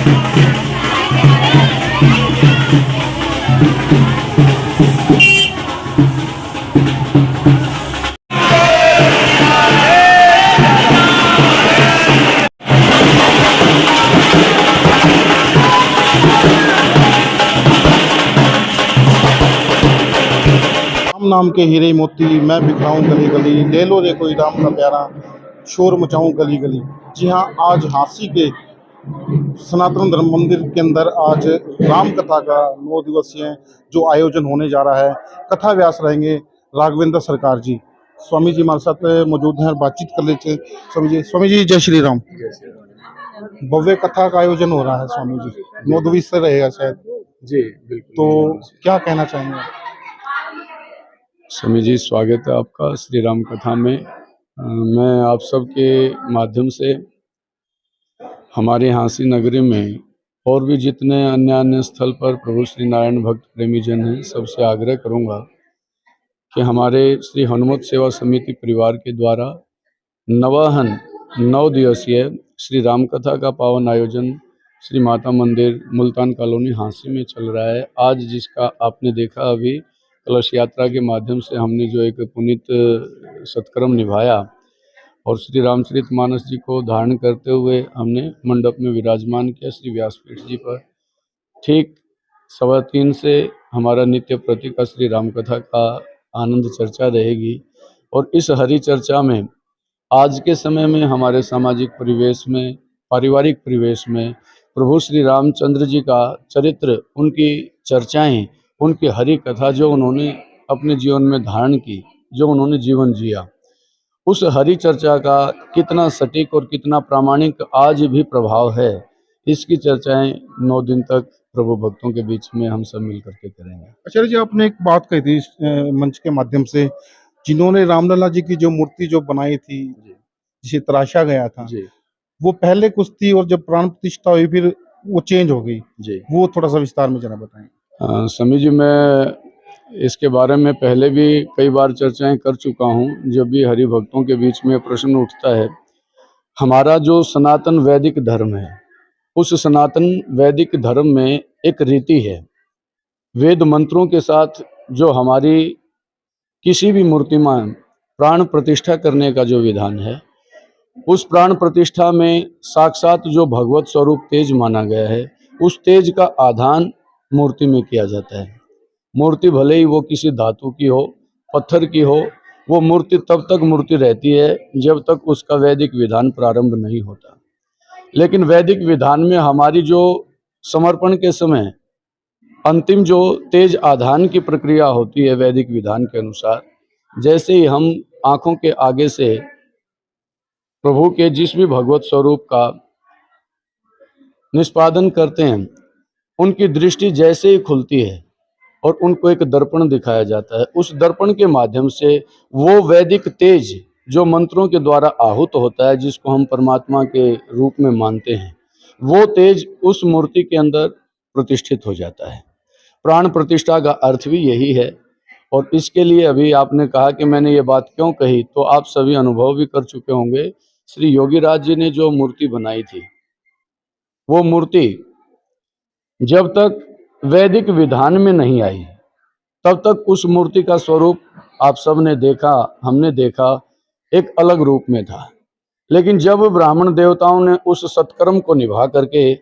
राम नाम के हीरे मोती मैं बिखराऊं गली गली, ले लो रे कोई राम का प्यारा, शोर मचाऊं गली गली। जी हाँ, आज झांसी के सनातन धर्म मंदिर के अंदर आज राम कथा का 9 दिवसीय जो आयोजन होने जा रहा है, कथा व्यास रहेंगे राघवेंद्र सरकार जी। स्वामी जी हमारे साथ मौजूद हैं, बातचीत कर लेते हैं। स्वामी जी जय श्री राम। भव्य कथा का आयोजन हो रहा है स्वामी जी, 9 दिवसीय रहेगा शायद। जी बिल्कुल। तो क्या कहना चाहेंगे? स्वामी जी स्वागत है आपका श्री राम कथा में। मैं आप सबके माध्यम से हमारे झांसी नगरी में और भी जितने अन्य अन्य स्थल पर प्रभु श्री नारायण भक्त प्रेमी जन हैं, सबसे आग्रह करूंगा कि हमारे श्री हनुमत सेवा समिति परिवार के द्वारा नवाहन 9 दिवसीय श्री राम कथा का पावन आयोजन श्री माता मंदिर मुल्तान कॉलोनी झांसी में चल रहा है। आज जिसका आपने देखा अभी कलश यात्रा के माध्यम से हमने जो एक पुनीत सत्कर्म निभाया और श्री रामचरितमानस जी को धारण करते हुए हमने मंडप में विराजमान किया श्री व्यासपीठ जी पर। ठीक 3:15 से हमारा नित्य प्रति का श्री राम कथा का आनंद चर्चा रहेगी और इस हरि चर्चा में आज के समय में हमारे सामाजिक परिवेश में, पारिवारिक परिवेश में प्रभु श्री रामचंद्र जी का चरित्र, उनकी चर्चाएं, उनकी हरि कथा जो उन्होंने अपने जीवन में धारण की, जो उन्होंने जीवन जिया, उस हरि चर्चा का कितना सटीक और कितना प्रामाणिक आज भी प्रभाव है, इसकी चर्चाएं 9 दिन तक प्रभु भक्तों के बीच में हम सब मिल करके करेंगे। आचार्य जी, आपने एक बात कही थी इस मंच के माध्यम से, जिन्होंने रामलला जी की जो मूर्ति जो बनाई थी, जिसे तराशा गया था, जी वो पहले कुछ थी और जब प्राण प्रतिष्ठा हुई फिर वो चेंज हो गई। जी वो थोड़ा सा विस्तार में जरा बताएं। स्वामी जी, मैं इसके बारे में पहले भी कई बार चर्चाएं कर चुका हूं। जब भी हरि भक्तों के बीच में प्रश्न उठता है, हमारा जो सनातन वैदिक धर्म है, उस सनातन वैदिक धर्म में एक रीति है, वेद मंत्रों के साथ जो हमारी किसी भी मूर्ति में प्राण प्रतिष्ठा करने का जो विधान है, उस प्राण प्रतिष्ठा में साक्षात जो भगवत स्वरूप तेज माना गया है, उस तेज का आधान मूर्ति में किया जाता है। मूर्ति भले ही वो किसी धातु की हो, पत्थर की हो, वो मूर्ति तब तक मूर्ति रहती है जब तक उसका वैदिक विधान प्रारंभ नहीं होता। लेकिन वैदिक विधान में हमारी जो समर्पण के समय अंतिम जो तेज आधान की प्रक्रिया होती है वैदिक विधान के अनुसार, जैसे ही हम आंखों के आगे से प्रभु के जिस भी भगवत स्वरूप का निष्पादन करते हैं, उनकी दृष्टि जैसे ही खुलती है और उनको एक दर्पण दिखाया जाता है, उस दर्पण के माध्यम से वो वैदिक तेज जो मंत्रों के द्वारा आहूत होता है, जिसको हम परमात्मा के रूप में मानते हैं, वो तेज उस मूर्ति के अंदर प्रतिष्ठित हो जाता है। प्राण प्रतिष्ठा का अर्थ भी यही है। और इसके लिए अभी आपने कहा कि मैंने ये बात क्यों कही, तो आप सभी अनुभव भी कर चुके होंगे। श्री योगीराज जी ने जो मूर्ति बनाई थी, वो मूर्ति जब तक वैदिक विधान में नहीं आई, तब तक उस मूर्ति का स्वरूप आप सब ने देखा, हमने देखा, एक अलग रूप में था। लेकिन जब ब्राह्मण देवताओं ने उस सत्कर्म को निभा करके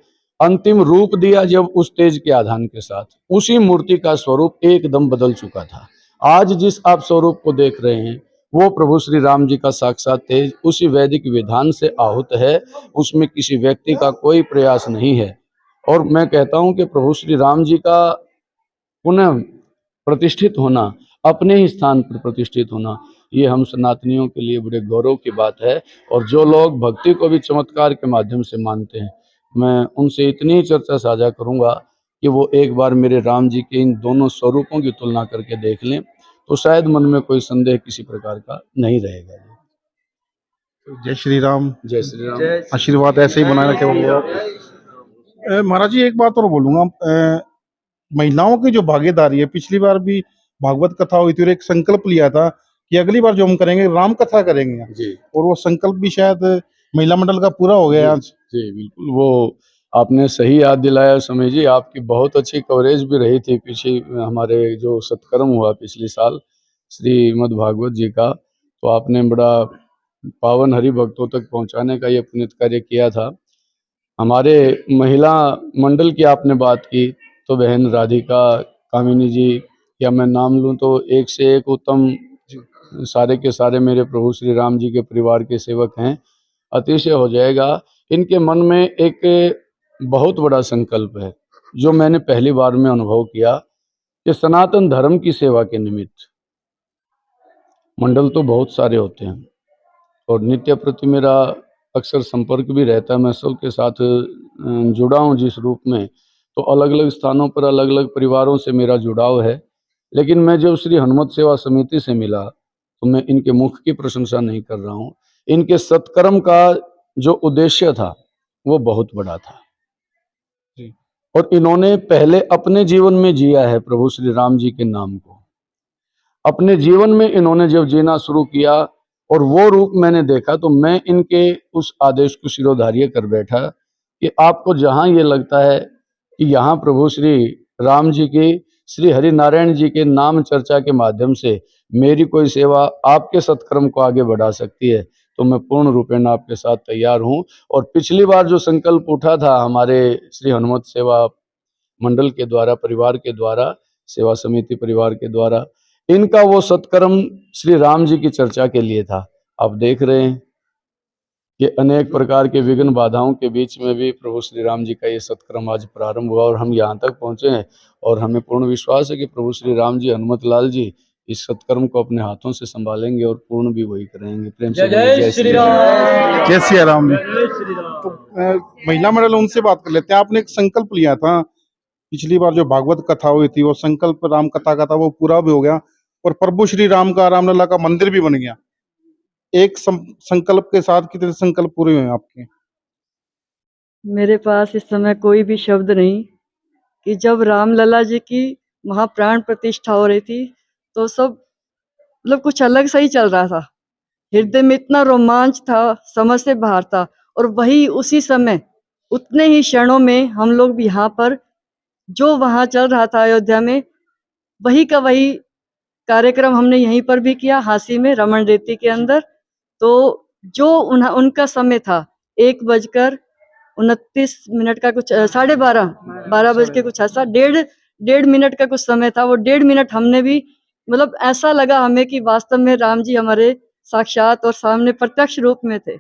अंतिम रूप दिया, जब उस तेज के आधान के साथ, उसी मूर्ति का स्वरूप एकदम बदल चुका था। आज जिस आप स्वरूप को देख रहे हैं, वो प्रभु श्री राम जी का साक्षात तेज उसी वैदिक विधान से आहूत है, उसमें किसी व्यक्ति का कोई प्रयास नहीं है। और मैं कहता हूं कि प्रभु श्री राम जी का पुनः प्रतिष्ठित होना, अपने ही स्थान पर प्रतिष्ठित होना, ये हम सनातनियों के लिए बड़े गौरव की बात है। और जो लोग भक्ति को भी चमत्कार के माध्यम से मानते हैं, मैं उनसे इतनी ही चर्चा साझा करूंगा कि वो एक बार मेरे राम जी के इन दोनों स्वरूपों की तुलना करके देख लें, तो शायद मन में कोई संदेह किसी प्रकार का नहीं रहेगा। जय श्री राम। जय श्री राम। आशीर्वाद ऐसे ही बनाए रखे। महाराज जी, एक बात और बोलूंगा, महिलाओं की जो भागीदारी है, पिछली बार भी भागवत कथा हुई थी और एक संकल्प लिया था कि अगली बार जो हम करेंगे राम कथा करेंगे जी। और वो संकल्प भी शायद महिला मंडल का पूरा हो गया आज। जी बिल्कुल, वो आपने सही याद दिलाया समय जी। आपकी बहुत अच्छी कवरेज भी रही थी पीछे हमारे जो सत्कर्म हुआ पिछले साल श्रीमद् भागवत जी का, तो आपने बड़ा पावन हरि भक्तों तक पहुंचाने का ये पुनित कार्य किया था। हमारे महिला मंडल की आपने बात की, तो बहन राधिका, कामिनी जी, या मैं नाम लूं तो एक से एक उत्तम सारे के सारे मेरे प्रभु श्री राम जी के परिवार के सेवक हैं। अतिशय हो जाएगा। इनके मन में एक बहुत बड़ा संकल्प है जो मैंने पहली बार में अनुभव किया कि सनातन धर्म की सेवा के निमित्त मंडल तो बहुत सारे होते हैं और नित्य प्रति मेरा अक्सर संपर्क भी रहता है। मैं सबके साथ जुड़ा हूँ जिस रूप में, तो अलग अलग स्थानों पर अलग अलग परिवारों से मेरा जुड़ाव है। लेकिन मैं जब श्री हनुमत सेवा समिति से मिला तो मैं इनके मुख की प्रशंसा नहीं कर रहा हूँ, इनके सत्कर्म का जो उद्देश्य था वो बहुत बड़ा था जी। और इन्होंने पहले अपने जीवन में जिया है प्रभु श्री राम जी के नाम को। अपने जीवन में इन्होंने जब जीना शुरू किया और वो रूप मैंने देखा, तो मैं इनके उस आदेश को शिरोधार्य कर बैठा कि आपको जहां ये लगता है कि यहाँ प्रभु श्री राम जी की, श्री हरि नारायण जी के नाम चर्चा के माध्यम से मेरी कोई सेवा आपके सत्कर्म को आगे बढ़ा सकती है, तो मैं पूर्ण रूपेण आपके साथ तैयार हूँ। और पिछली बार जो संकल्प उठा था हमारे श्री हनुमत सेवा मंडल के द्वारा, परिवार के द्वारा, सेवा समिति परिवार के द्वारा, इनका वो सत्कर्म श्री राम जी की चर्चा के लिए था। आप देख रहे हैं कि अनेक प्रकार के विघ्न बाधाओं के बीच में भी प्रभु श्री राम जी का ये सत्कर्म आज प्रारंभ हुआ और हम यहाँ तक पहुँचे हैं। और हमें पूर्ण विश्वास है कि प्रभु श्री राम जी, हनुमत लाल जी इस सत्कर्म को अपने हाथों से संभालेंगे और पूर्ण भी वही करेंगे। प्रेम से बोलिए जय श्री राम। जय श्री राम जी। तो महिला मंडल उनसे बात कर लेते हैं। आपने एक संकल्प लिया था पिछली बार जो भागवत कथा हुई थी, वो संकल्प राम कथा का था, वो पूरा भी हो गया और प्रभु श्री राम का, रामलला का मंदिर भी बन गया। एक संकल्प के साथ कितने संकल्प पूरे हुए आपके? मेरे पास इस समय कोई भी शब्द नहीं कि जब रामलला जी की महाप्राण प्रतिष्ठा हो रही थी तो सब मतलब कुछ अलग सा ही चल रहा था। हृदय में इतना रोमांच था, समझ से बाहर था। और वही उसी समय उतने ही क्षणों में हम लोग भी यहाँ पर जो वहाँ चल रहा था अयोध्या में, वही का वही कार्यक्रम हमने यहीं पर भी किया, हांसी में रमन रेती के अंदर। तो जो उनका समय था 1:29 का कुछ 12:30 बज के कुछ ऐसा, डेढ़ मिनट का कुछ समय था। वो 1.5 मिनट हमने भी मतलब ऐसा लगा हमें कि वास्तव में राम जी हमारे साक्षात और सामने प्रत्यक्ष रूप में थे।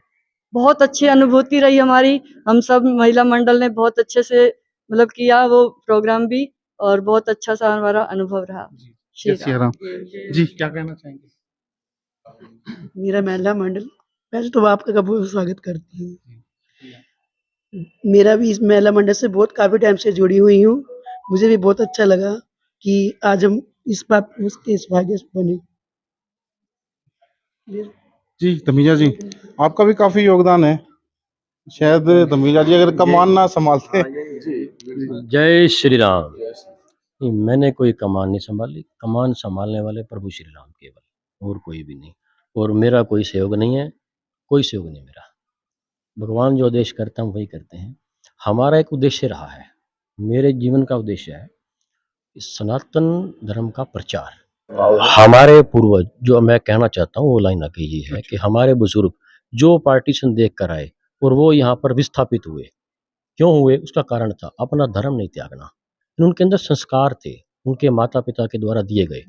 बहुत अच्छी अनुभूति रही हमारी। हम सब महिला मंडल ने बहुत अच्छे से मतलब किया वो प्रोग्राम भी, और बहुत अच्छा सा हमारा अनुभव रहा। जय श्री राम जी। क्या कहना चाहेंगे? मेरा महिला मंडल पहले तो आपका कबूल स्वागत करती हूँ। मेरा भी इस महिला मंडल से बहुत काफी टाइम से जुड़ी हुई हूँ। मुझे भी बहुत अच्छा लगा कि आज हम इस बात उसके सौभाग्य बने। जी तमीजा जी, आपका भी काफी योगदान है। शायद तमीजा जी अगर कमान ना संभालते। जय श्री राम। नहीं, मैंने कोई कमान नहीं संभाली। कमान संभालने वाले प्रभु श्री राम केवल, और कोई भी नहीं। और मेरा कोई सहयोग नहीं है, कोई सहयोग नहीं मेरा। भगवान जो आदेश करते हैं वही करते हैं। हमारा एक उद्देश्य रहा है, मेरे जीवन का उद्देश्य है इस सनातन धर्म का प्रचार। हमारे पूर्वज, जो मैं कहना चाहता हूँ वो लाइन आगे ये है कि हमारे बुजुर्ग जो पार्टीशन देख कर आए और वो यहाँ पर विस्थापित हुए, क्यों हुए उसका कारण था अपना धर्म नहीं त्यागना। उनके अंदर संस्कार थे, उनके माता पिता के द्वारा दिए गए,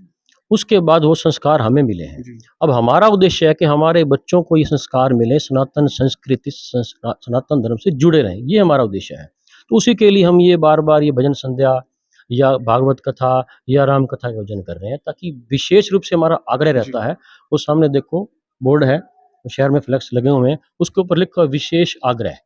उसके बाद वो संस्कार हमें मिले हैं। अब हमारा उद्देश्य है कि हमारे बच्चों को ये संस्कार मिले, सनातन संस्कृति सनातन धर्म से जुड़े रहें, ये हमारा उद्देश्य है। तो उसी के लिए हम ये बार बार ये भजन संध्या या भागवत कथा या राम कथा का आयोजन कर रहे हैं, ताकि विशेष रूप से हमारा आग्रह रहता है। वो सामने देखो बोर्ड है, शहर में फ्लैक्स लगे हुए हैं, उसके ऊपर लिखा विशेष आग्रह।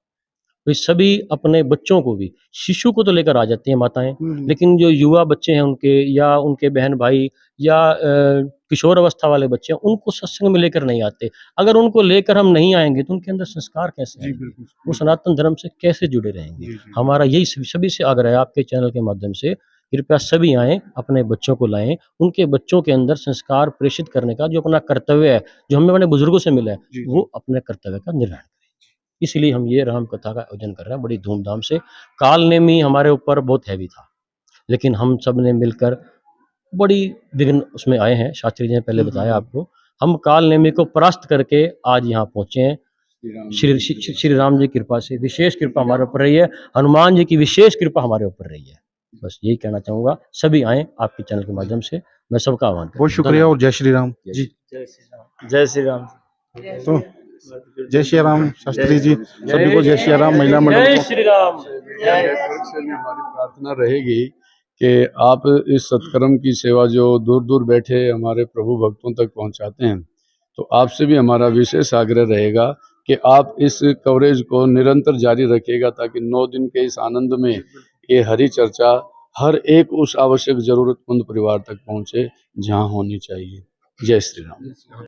वे सभी अपने बच्चों को भी, शिशु को तो लेकर आ जाती हैं माताएं, लेकिन जो युवा बच्चे हैं उनके या उनके बहन भाई या किशोर अवस्था वाले बच्चे हैं, उनको सत्संग में लेकर नहीं आते। अगर उनको लेकर हम नहीं आएंगे तो उनके अंदर संस्कार कैसे आएंगे, वो सनातन धर्म से कैसे जुड़े रहेंगे। हमारा यही सभी से आग्रह है, आपके चैनल के माध्यम से कृपया सभी आएँ, अपने बच्चों को लाएं, उनके बच्चों के अंदर संस्कार प्रेषित करने का जो अपना कर्तव्य है, जो हमें अपने बुजुर्गों से मिला है, वो अपने कर्तव्य का निर्वहन करें। इसलिए हम ये राम कथा का आयोजन कर रहे हैं बड़ी धूमधाम से। कालनेमी हमारे ऊपर बहुत हैवी था, लेकिन हम सब ने मिलकर बड़ी विघ्न उसमें आए हैं। शास्त्री जी ने पहले बताया आपको, हम कालनेमी को परास्त करके आज यहाँ पहुंचे हैं। श्री राम जी की कृपा से विशेष कृपा हमारे ऊपर रही है, हनुमान जी की विशेष कृपा हमारे ऊपर रही है। बस यही कहना चाहूंगा, सभी आए आपके चैनल के माध्यम से, मैं सबका आह्वान करता हूं। बहुत शुक्रिया और जय श्री राम जी। जय श्री राम। तो जय श्री राम शास्त्री जी, सभी को जय श्री राम। महिला मंडल जय को श्री राम। हमारी प्रार्थना रहेगी कि आप इस सत्कर्म की सेवा जो दूर दूर बैठे हमारे प्रभु भक्तों तक पहुंचाते हैं, तो आपसे भी हमारा विशेष आग्रह रहेगा कि आप इस कवरेज को निरंतर जारी रखिएगा, ताकि 9 दिन के इस आनंद में ये हरि चर्चा हर एक उस आवश्यक जरूरतमंद परिवार तक पहुंचे जहां होनी चाहिए। जय श्री राम।